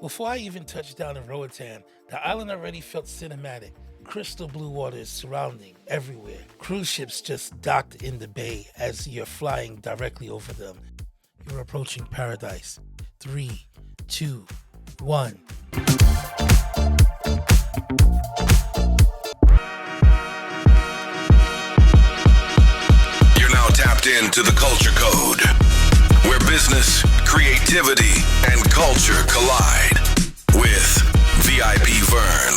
Before I even touched down in Roatan, the island already felt cinematic. Crystal blue waters surrounding everywhere. Cruise ships just docked in the bay as you're flying directly over them. You're approaching paradise. Three, two, one. You're now tapped into the culture code, where business, creativity, and culture collide. With VIP Vern,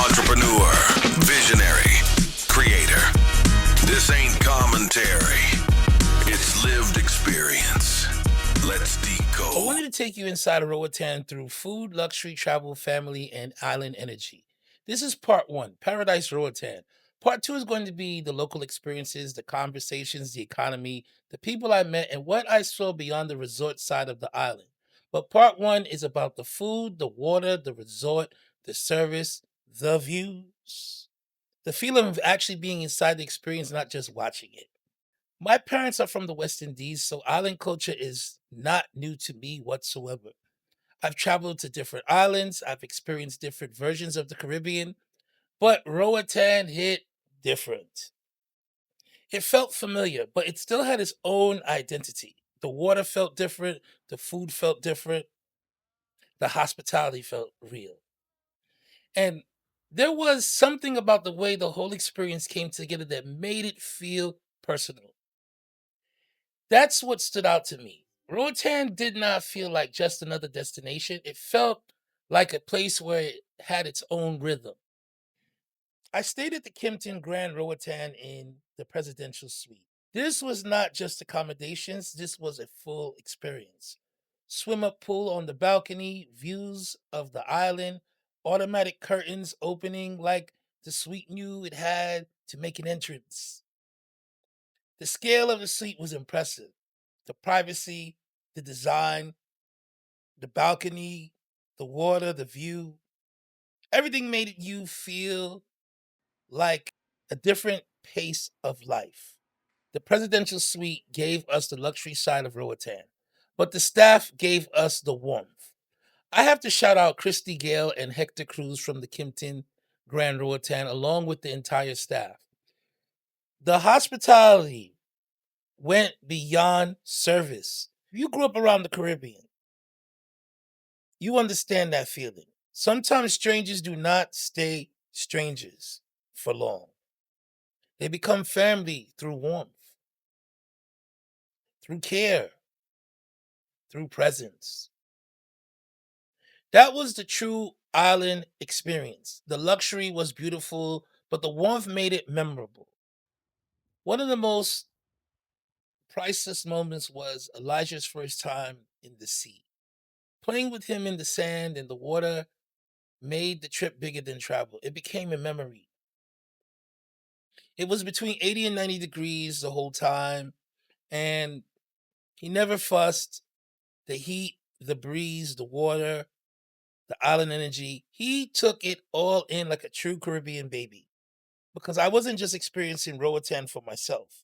entrepreneur, visionary, creator. This ain't commentary, it's lived experience. Let's decode. I wanted to take you inside of Roatan through food, luxury, travel, family, and island energy. This is part one, Paradise Roatán. Part two is going to be the local experiences, the conversations, the economy, the people I met, and what I saw beyond the resort side of the island. But part one is about the food, the water, the resort, the service, the views, the feeling of actually being inside the experience, not just watching it. My parents are from the West Indies, so island culture is not new to me whatsoever. I've traveled to different islands, I've experienced different versions of the Caribbean, but Roatan hit different. It felt familiar, but it still had its own identity. The water felt different, the food felt different, the hospitality felt real. And there was something about the way the whole experience came together that made it feel personal. That's what stood out to me. Roatan did not feel like just another destination. It felt like a place where it had its own rhythm. I stayed at the Kimpton Grand Roatán in the presidential suite. This was not just accommodations, this was a full experience. Swim up pool on the balcony, views of the island, automatic curtains opening like the suite knew it had to make an entrance. The scale of the suite was impressive. The privacy, the design, the balcony, the water, the view, everything made you feel like a different pace of life. The presidential suite gave us the luxury side of Roatan, but the staff gave us the warmth. I have to shout out Christy Gale and Hector Cruz from the Kimpton Grand Roatan, along with the entire staff. The hospitality went beyond service. If you grew up around the Caribbean, you understand that feeling. Sometimes strangers do not stay strangers for long. They become family through warmth, through care, through presence. That was the true island experience. The luxury was beautiful, but the warmth made it memorable. One of the most priceless moments was Elijah's first time in the sea. Playing with him in the sand and the water made the trip bigger than travel. It became a memory. It was between 80 and 90 degrees the whole time, and he never fussed. The heat, the breeze, the water, the island energy. He took it all in like a true Caribbean baby. Because I wasn't just experiencing Roatan for myself,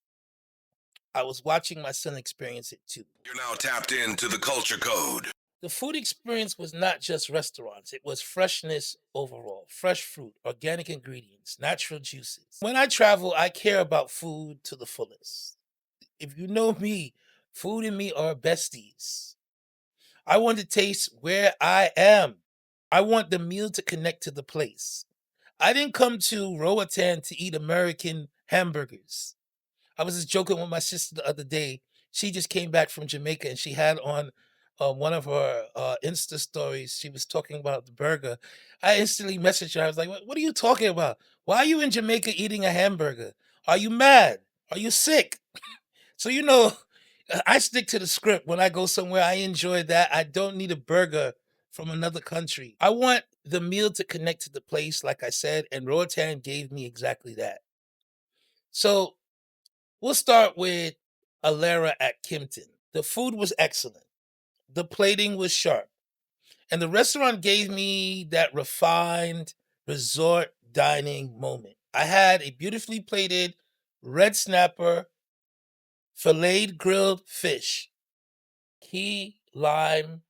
I was watching my son experience it too. You're now tapped into the culture code. The food experience was not just restaurants, it was freshness overall. Fresh fruit, organic ingredients, natural juices. When I travel, I care about food to the fullest. If you know me, food and me are besties. I want to taste where I am. I want the meal to connect to the place. I didn't come to Roatan to eat American hamburgers. I was just joking with my sister the other day. She just came back from Jamaica and she had on one of her Insta stories. She was talking about the burger. I instantly messaged her. I was like, what are you talking about? Why are you in Jamaica eating a hamburger? Are you mad? Are you sick? So, I stick to the script. When I go somewhere, I enjoy that. I don't need a burger from another country. I want the meal to connect to the place, like I said, and Roatan gave me exactly that. So we'll start with Alera at Kimpton. The food was excellent. The plating was sharp. And the restaurant gave me that refined resort dining moment. I had a beautifully plated red snapper, filleted grilled fish, key lime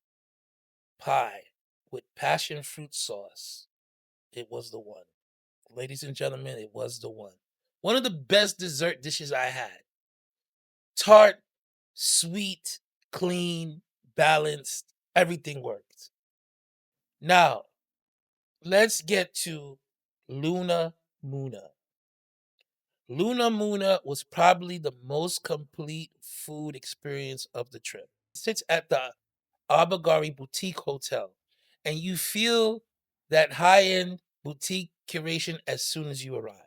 pie with passion fruit sauce. It was the one. Ladies and gentlemen, it was the one. One of the best dessert dishes I had. Tart, sweet, clean, balanced, everything worked. Now, let's get to Luna Muna. Luna Muna was probably the most complete food experience of the trip. It sits at the Ibagari Boutique Hotel, and you feel that high-end boutique curation as soon as you arrive.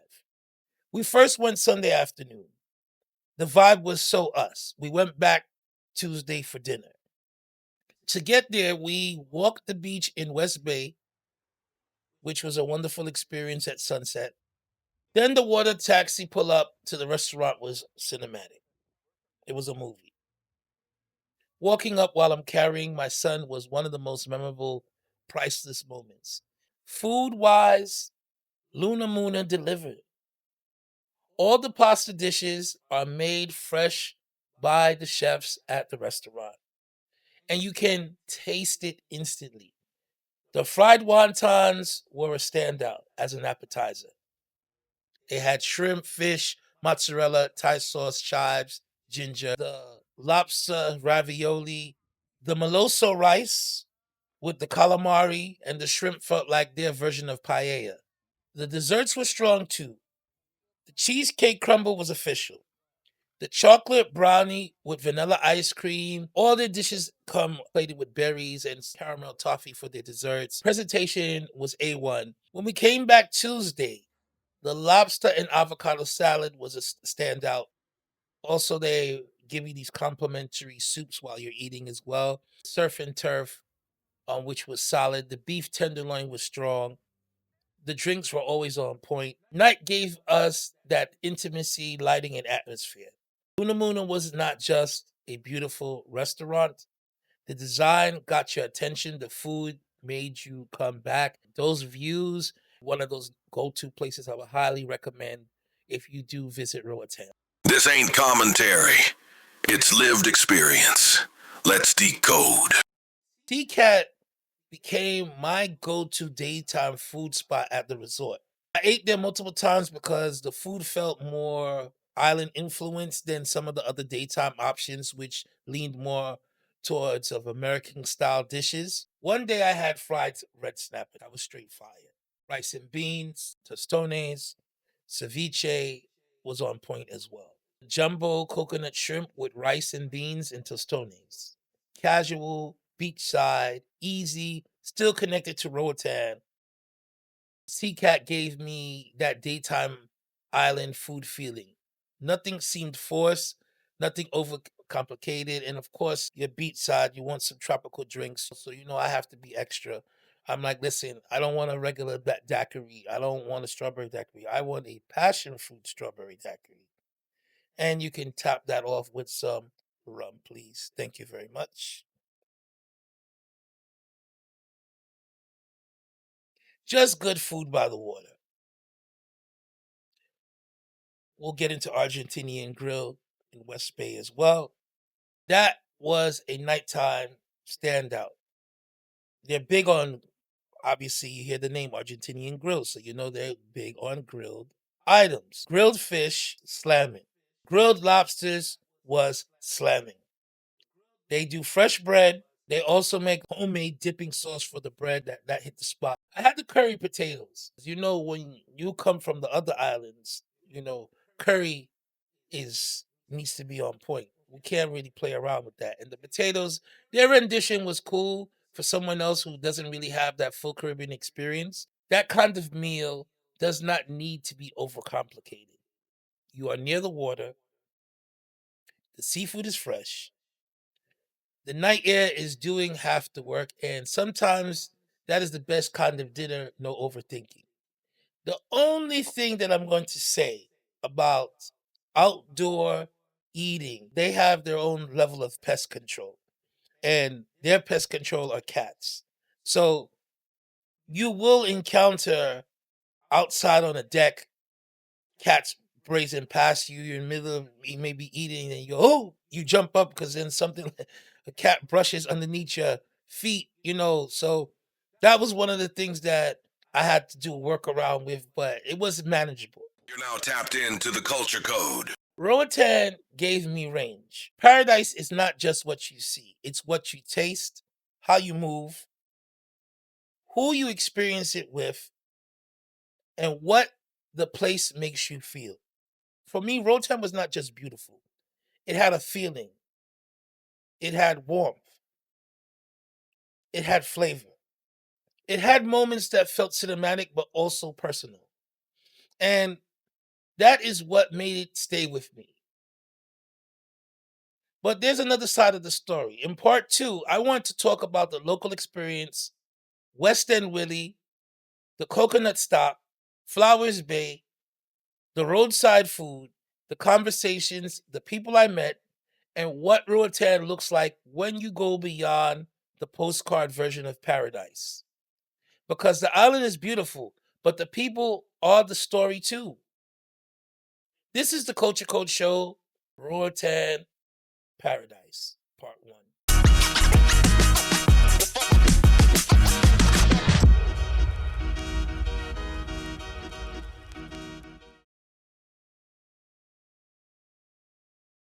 We first went Sunday afternoon. The vibe was so us. We went back Tuesday for dinner. To get there, we walked the beach in West Bay, which was a wonderful experience at sunset. Then the water taxi pull up to the restaurant was cinematic. It was a movie. Walking up while I'm carrying my son was one of the most memorable, priceless moments. Food wise, Luna Muna delivered. All the pasta dishes are made fresh by the chefs at the restaurant, and you can taste it instantly. The fried wontons were a standout as an appetizer. They had shrimp, fish, mozzarella, Thai sauce, chives, ginger, the lobster ravioli, the maloso rice with the calamari, and the shrimp felt like their version of paella. The desserts were strong too. The cheesecake crumble was official. The chocolate brownie with vanilla ice cream. All their dishes come plated with berries and caramel toffee for their desserts. Presentation was A1. When we came back Tuesday, the lobster and avocado salad was a standout. Also, they give you these complimentary soups while you're eating as well. Surf and turf, which was solid. The beef tenderloin was strong. The drinks were always on point. Night gave us that intimacy, lighting, and atmosphere. Luna Muna was not just a beautiful restaurant. The design got your attention. The food made you come back. Those views, one of those go-to places I would highly recommend if you do visit Roatan. This ain't commentary, it's lived experience. Let's decode. Cat became my go-to daytime food spot at the resort. I ate there multiple times because the food felt more island influenced than some of the other daytime options, which leaned more towards of American style dishes. One day I had fried red snapper. That was straight fire. Rice and beans, tostones, ceviche was on point as well. Jumbo coconut shrimp with rice and beans and tostones. Casual, beachside, easy, still connected to Roatan. Cat gave me that daytime island food feeling. Nothing seemed forced, nothing over complicated, and of course, your beachside, you want some tropical drinks, so you know I have to be extra. I'm like, listen, I don't want a regular daiquiri. I don't want a strawberry daiquiri. I want a passion fruit strawberry daiquiri. And you can top that off with some rum, please. Thank you very much. Just good food by the water. We'll get into Argentinian Grill in West Bay as well. That was a nighttime standout. They're big on, obviously, you hear the name Argentinian Grill, so you know they're big on grilled items. Grilled fish, slamming. Grilled lobsters was slamming. They do fresh bread. They also make homemade dipping sauce for the bread that hit the spot. I had the curry potatoes. You know, when you come from the other islands, you know, curry is needs to be on point. We can't really play around with that. And the potatoes, their rendition was cool for someone else who doesn't really have that full Caribbean experience. That kind of meal does not need to be overcomplicated. You are near the water, the seafood is fresh, the night air is doing half the work, and sometimes that is the best kind of dinner, no overthinking. The only thing that I'm going to say about outdoor eating, they have their own level of pest control, and their pest control are cats. So you will encounter outside on a deck cats grazing past you. You're in the middle of you may be eating, and you jump up because then something a cat brushes underneath your feet. So That was one of the things that I had to do a workaround with, but it was manageable. You're now tapped into the culture code. Roatan gave me range. Paradise is not just what you see, it's what you taste, how you move, who you experience it with, and what the place makes you feel. For me, Rotan was not just beautiful, it had a feeling, it had warmth, it had flavor. It had moments that felt cinematic but also personal. And that is what made it stay with me. But there's another side of the story. In part two, I want to talk about the local experience, West End Willie, the coconut stock, Flowers Bay, the roadside food, the conversations, the people I met, and what Roatan looks like when you go beyond the postcard version of paradise. Because the island is beautiful, but the people are the story too. This is the Culture Code Show, Roatan Paradise, Part 1.